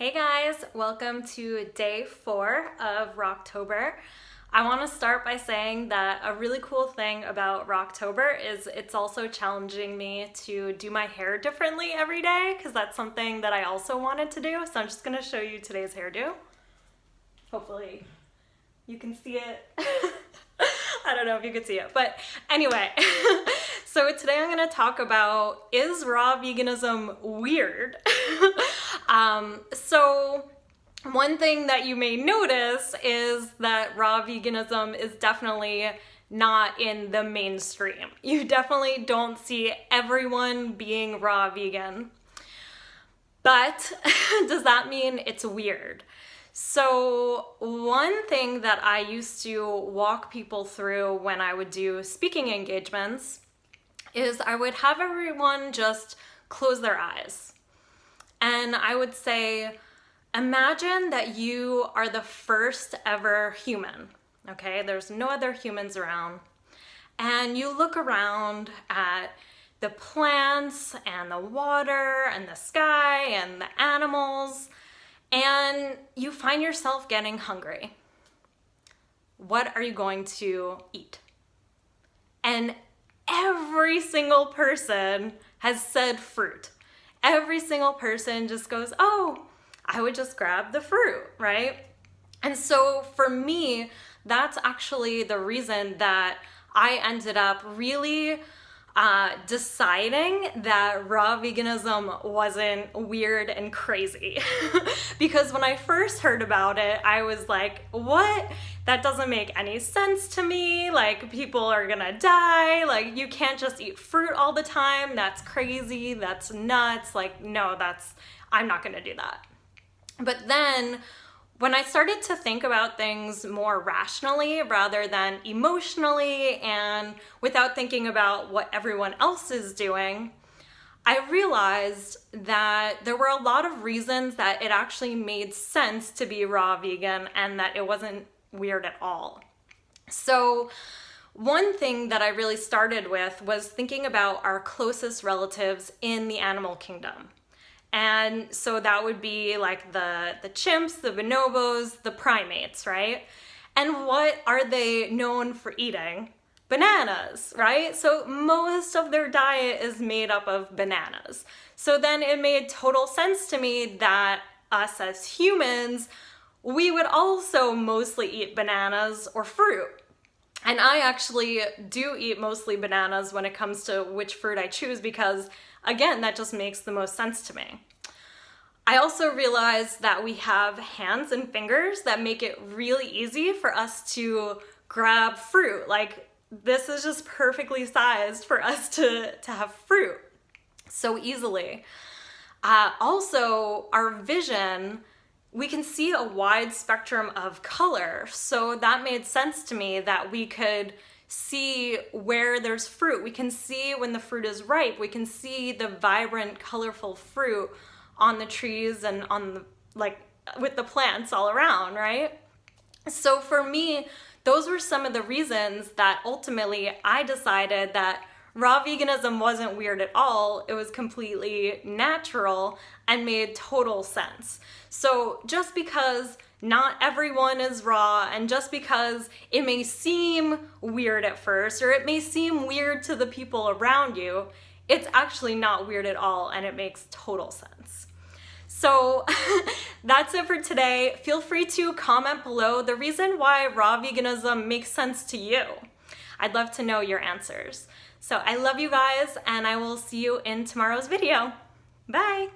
Hey guys, welcome to day 4 of Rawktober. I want to start by saying that a really cool thing about Rawktober is it's also challenging me to do my hair differently every day because that's something that I also wanted to do. So I'm just going to show you today's hairdo. Hopefully you can see it. I don't know if you can see it, but anyway. So today I'm going to talk about, is raw veganism weird? So one thing that you may notice is that raw veganism is definitely not in the mainstream. You definitely don't see everyone being raw vegan. But does that mean it's weird? So one thing that I used to walk people through when I would do speaking engagements is I would have everyone just close their eyes. And I would say, imagine that you are the first ever human, okay? There's no other humans around. And you look around at the plants and the water and the sky and the animals, and you find yourself getting hungry. What are you going to eat? And every single person has said fruit. Every single person just goes, oh, I would just grab the fruit, right? And so for me, that's actually the reason that I ended up really deciding that raw veganism wasn't weird and crazy. Because when I first heard about it, I was like, what? That doesn't make any sense to me. Like, people are gonna die. Like, you can't just eat fruit all the time. That's crazy. That's nuts. Like, no, I'm not gonna do that. But then when I started to think about things more rationally rather than emotionally and without thinking about what everyone else is doing, I realized that there were a lot of reasons that it actually made sense to be raw vegan and that it wasn't weird at all. So one thing that I really started with was thinking about our closest relatives in the animal kingdom. And so that would be like the chimps, the bonobos, the primates, right? And what are they known for eating? Bananas, right? So most of their diet is made up of bananas. So then it made total sense to me that us as humans, we would also mostly eat bananas or fruit. And I actually do eat mostly bananas when it comes to which fruit I choose because, again, that just makes the most sense to me. I also realized that we have hands and fingers that make it really easy for us to grab fruit. Like, this is just perfectly sized for us to have fruit so easily. Also, our vision, we can see a wide spectrum of color. So that made sense to me that we could see where there's fruit. We can see when the fruit is ripe. We can see the vibrant, colorful fruit on the trees and on the, with the plants all around, right? So for me, those were some of the reasons that ultimately I decided that raw veganism wasn't weird at all. It was completely natural and made total sense. So just because not everyone is raw and just because it may seem weird at first or it may seem weird to the people around you, it's actually not weird at all and it makes total sense. So that's it for today. Feel free to comment below the reason why raw veganism makes sense to you. I'd love to know your answers. So I love you guys and I will see you in tomorrow's video. Bye.